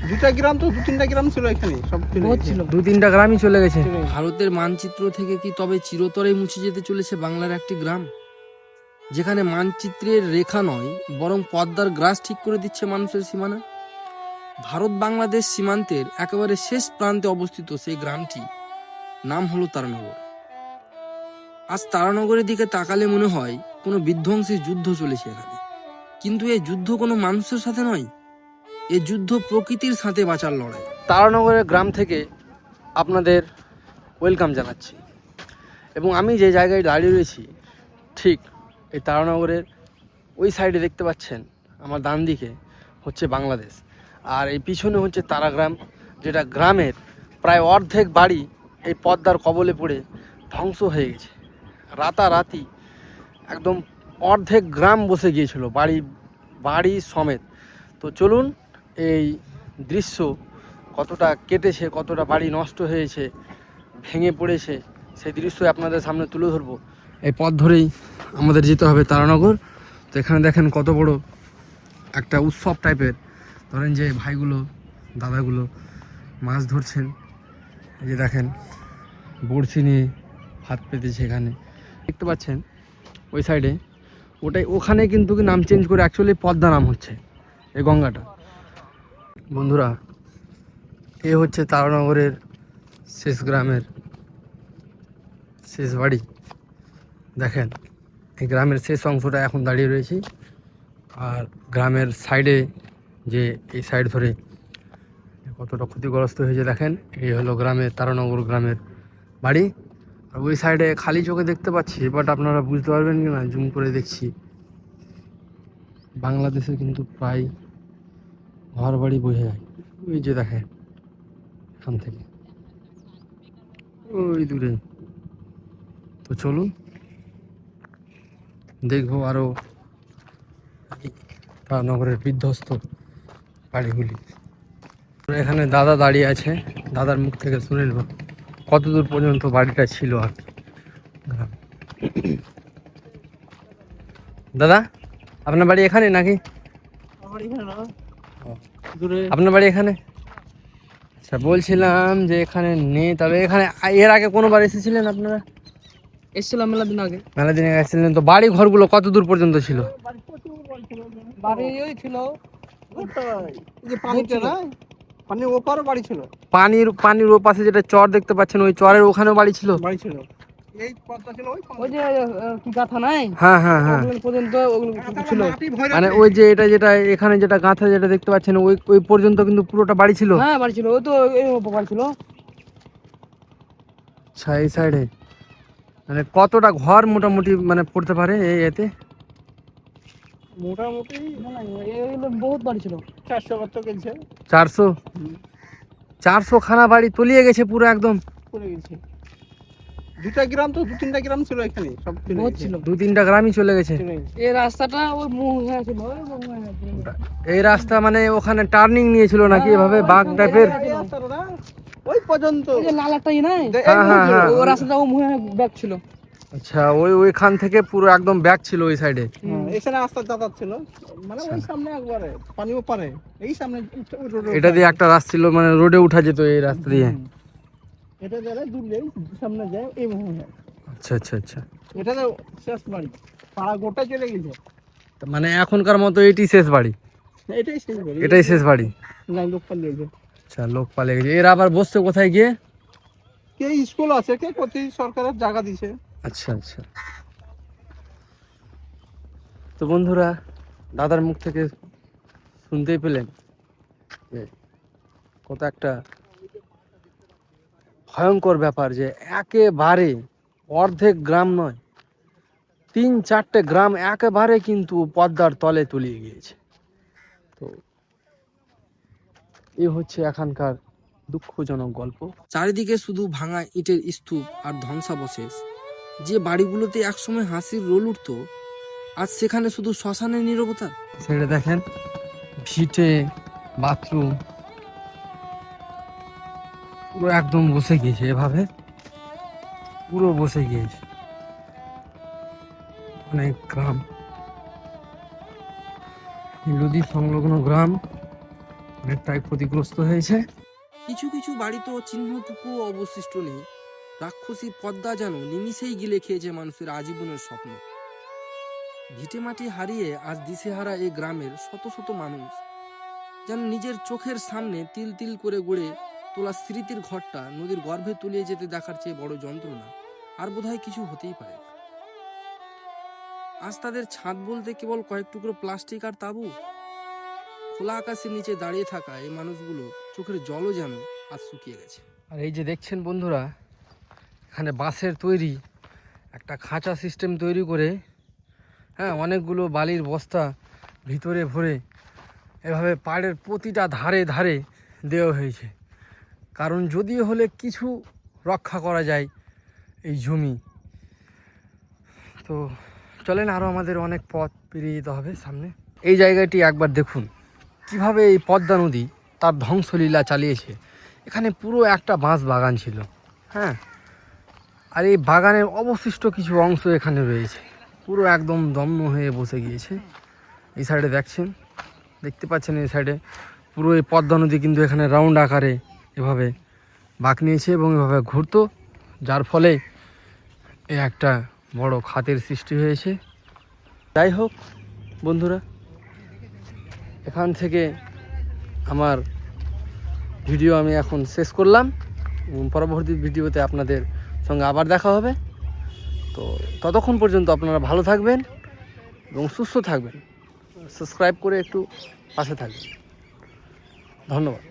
দুটা গ্রাম তো, দু তিনটা গ্রাম ছিল এখানে, সব ছিল। দু তিনটা গ্রামই চলে গেছে। ভারতের মানচিত্র থেকে কি তবে চিরতরে মুছে যেতে চলেছে বাংলার একটি গ্রাম, যেখানে মানচিত্রের রেখা নয় বরং পদ্মার গ্রাস ঠিক করে দিচ্ছে মানুষের সীমানা? ভারত বাংলাদেশ সীমান্তের একেবারে শেষ প্রান্তে অবস্থিত সেই গ্রামটি নাম হলো তারানগর। আজ তারানগরের দিকে তাকালে মনে হয় কোনো বিধ্বংসী যুদ্ধ চলেছে এখানে, কিন্তু এই যুদ্ধ কোনো মানুষের সাথে নয়, এই যুদ্ধ প্রকৃতির সাথে বাঁচার লড়াই। তারানগরের গ্রাম থেকে আপনাদের ওয়েলকাম জানাচ্ছি, এবং আমি যে জায়গায় দাঁড়িয়ে রয়েছি ঠিক এই তারানগরের ওই সাইডে দেখতে পাচ্ছেন আমার ডান দিকে হচ্ছে বাংলাদেশ, আর এই পিছনে হচ্ছে তারাগ্রাম, যেটা গ্রামের প্রায় অর্ধেক বাড়ি এই পদ্মার কবলে পড়ে ধ্বংস হয়ে গেছে। রাতারাতি একদম অর্ধেক গ্রাম বসে গিয়েছিল, বাড়ি সমেত। তো চলুন এই দৃশ্য কতটা কেটেছে, কতটা বাড়ি নষ্ট হয়েছে, ভেঙে পড়েছে, সেই দৃশ্য আপনাদের সামনে তুলে ধরবো। এই পথ ধরেই আমাদের যেতে হবে তারানগর। তো এখানে দেখেন কত বড় একটা উৎসব টাইপের, ধরেন যে ভাইগুলো দাদাগুলো মাছ ধরছেন, এই যে দেখেন বড়শি নিয়ে হাত পেতেছে। এখানে দেখতে পাচ্ছেন ওই সাইডে, ওখানে কিন্তু নাম চেঞ্জ করে অ্যাকচুয়ালি পদ্মা নাম হচ্ছে এই গঙ্গাটা। বন্ধুরা, এ হচ্ছে তারানগরের শেষ গ্রামের শেষ বাড়ি। দেখেন এই গ্রামের শেষ অংশটা এখন দাঁড়িয়ে রয়েছি, আর গ্রামের সাইডে যে এই সাইড ধরে কতটা ক্ষতিগ্রস্ত হয়েছে দেখেন। এই হলো গ্রামের তারানগর গ্রামের বাড়ি। আর ওই সাইডে খালি চোখে দেখতে পাচ্ছি, বাট আপনারা বুঝতে পারবেন কি না, জুম করে দেখছি, বাংলাদেশে কিন্তু প্রায় ঘর বাড়ি বোঝা যায়। ওই যে দেখেন এখান থেকে ওই দূরে। তো চলুন দেখবো আরো নগরের বিধ্বস্ত বাড়িগুলি। এখানে দাদা দাঁড়িয়ে আছে, দাদার মুখ থেকে শুনে নেব কত দূর পর্যন্ত বাড়িটা ছিল আর কি। দাদা, আপনার বাড়ি এখানে নাকি? আপনার বাড়ি এখানে? আচ্ছা, বলছিলাম যে এখানে নেই, তবে এখানে এর আগে কোনোবার এসেছিলেন আপনারা? এসেছিলাম মেলা দিন আগে। মেলা দিনে এসেছিলেন। তো বাড়ি ঘরগুলো কত দূর পর্যন্ত ছিল? বাড়ি ওই ছিল পানির ওপারও বাড়ি ছিল, পানির ও পাশে যেটা চর দেখতে পাচ্ছেন, ওই চরের ওখানেও বাড়ি ছিল। এই পথটা ছিল ওই যে কি গাথা নাই, হ্যাঁ হ্যাঁ হ্যাঁ, ওগুলো পর্যন্ত ওগুলো ছিল। মানে ওই যে যেটা এখানে যেটা গাঁথা যেটা দেখতে পাচ্ছেন, ওই পর্যন্ত কিন্তু পুরোটা বাড়ি ছিল। হ্যাঁ বাড়ি ছিল, ওই তো এই বাড়ি ছিল। আচ্ছা, এই সাইডে মানে কতটা ঘর মোটামুটি মানে পড়তে পারে এতে? মোটামুটি এগুলো বহুত বাড়ি ছিল। 400 কত গেছে, 400 খানা বাড়ি তলিয়ে গেছে পুরো একদম। পড়ে গেছে। দুটা গ্রাম তো, দু তিনটা গ্রাম ছিল এখানে, সব বহুত ছিল, দু তিনটা গ্রামই চলে গেছে। এই রাস্তাটা ওই মুখ হয়ে ছিল, ওই মুখ হয়ে ছিল। এই রাস্তা মানে ওখানে টার্নিং নিয়েছিল নাকি এভাবে বাঁক টাইপের? ওই পর্যন্ত ওই যে লাল একটা ই নাই, হ্যাঁ হ্যাঁ হ্যাঁ, ওই রাস্তাটা ও মুখ ব্যাক ছিল। আচ্ছা, ওইখান থেকে পুরো একদম ব্যাক ছিল ওই সাইডে। এখানে রাস্তা যাতায়াত ছিল, মানে ওই সামনে একবারে পানি ওপারে, এই সামনে এটা দিয়ে একটা রাস্তা ছিল, মানে রোডে উঠা যেত এই রাস্তা দিয়ে। এটা যারা দূর নেই, সামনে যায় এই মহল। আচ্ছা আচ্ছা আচ্ছা, এটা তো শেষ বাড়ি, পাড়া গোটা চলে গেছে। মানে এখনকার মতো এটি শেষ বাড়ি? এটাই শেষ বাড়ি, এটাই শেষ বাড়ি। নাই লোক পালিয়ে গেছে। আচ্ছা, লোক পালিয়ে গেছে। এরা আবার বসছে কোথায় গিয়ে? কে স্কুল আছে, কে প্রতি সরকারের জায়গা দিছে। আচ্ছা আচ্ছা। তো বন্ধুরা, দাদার মুখ থেকে শুনতেই পেলেন যে কত একটা ভয়ঙ্কর ব্যাপার, যে একেবারে অর্ধেক গ্রাম নয়, 3-4টে গ্রাম একেবারে কিন্তু পদ্মার তলে তলিয়ে গিয়েছে। তো এই হচ্ছে এখানকার দুঃখজনক গল্প। চারিদিকে শুধু ভাঙা ইটের স্তূপ আর ধ্বংসাবশেষ। যে বাড়িগুলোতে একসময় হাসির রোল উঠতো, আজ সেখানে শুধু শ্মশানের নীরবতা। সেটা দেখেন, ভিটে বাথরুম পুরো একদম বসে গিয়েছে, এভাবে পুরো বসে গিয়েছে। অনেক গ্রাম, নদী সংলগ্ন গ্রাম, অনেকটাই ক্ষতিগ্রস্ত হয়েছে। কিছু কিছু বাড়িতেও চিহ্নটুকু অবশিষ্ট নেই। রাক্ষসী পদ্মা যেন নিমিষেই গিলে খেয়েছে মানুষের আজীবনের স্বপ্ন। ভিটেমাটি হারিয়ে আজ দিশেহারা এই গ্রামের শত শত মানুষ যেন নিজের চোখের সামনে তিল তিল করে গড়ে তোলা স্মৃতির ঘরটা নদীর গর্ভে তলিয়ে যেতে দেখার চেয়ে বড় যন্ত্রণা আর বোধহয় কিছু হতেই পারে না। আজ তাদের ছাদ বলতে কেবল কয়েক টুকরো প্লাস্টিক আর তাঁবু। খোলা আকাশের নিচে দাঁড়িয়ে থাকা এই মানুষগুলো চোখের জলও যেন আজ শুকিয়ে গেছে। আর এই যে দেখছেন বন্ধুরা, এখানে বাঁশের তৈরি একটা খাঁচা সিস্টেম তৈরি করে, হ্যাঁ, অনেকগুলো বালির বস্তা ভিতরে ভরে এভাবে পাড়ের প্রতিটা ধারে ধারে দেওয়া হয়েছে। কারণ যদিও হলে কিছু রক্ষা করা যায় এই জমি। তো চলেন, আরও আমাদের অনেক পথ পেরিয়ে যেতে হবে সামনে। এই জায়গাটি একবার দেখুন কিভাবে এই পদ্মা নদী তার ধ্বংসলীলা চালিয়েছে। এখানে পুরো একটা বাঁশ বাগান ছিল, হ্যাঁ, আর এই বাগানের অবশিষ্ট কিছু অংশ এখানে রয়েছে, পুরো একদম দম্ন হয়ে বসে গিয়েছে। এই সাইডে দেখতে পাচ্ছেন, এই সাইডে পুরো এই পদ্মা নদী কিন্তু এখানে রাউন্ড আকারে এভাবে বাঁক নিয়েছে এবং এভাবে ঘুরতো, যার ফলে এই একটা বড় খাতের সৃষ্টি হয়েছে। যাই হোক বন্ধুরা, এখান থেকে আমার ভিডিও আমি এখন শেষ করলাম। পরবর্তী ভিডিওতে আপনাদের সঙ্গে আবার দেখা হবে। তো ততক্ষণ পর্যন্ত আপনারা ভালো থাকবেন এবং সুস্থ থাকবেন। সাবস্ক্রাইব করে একটু পাশে থাকবেন। ধন্যবাদ।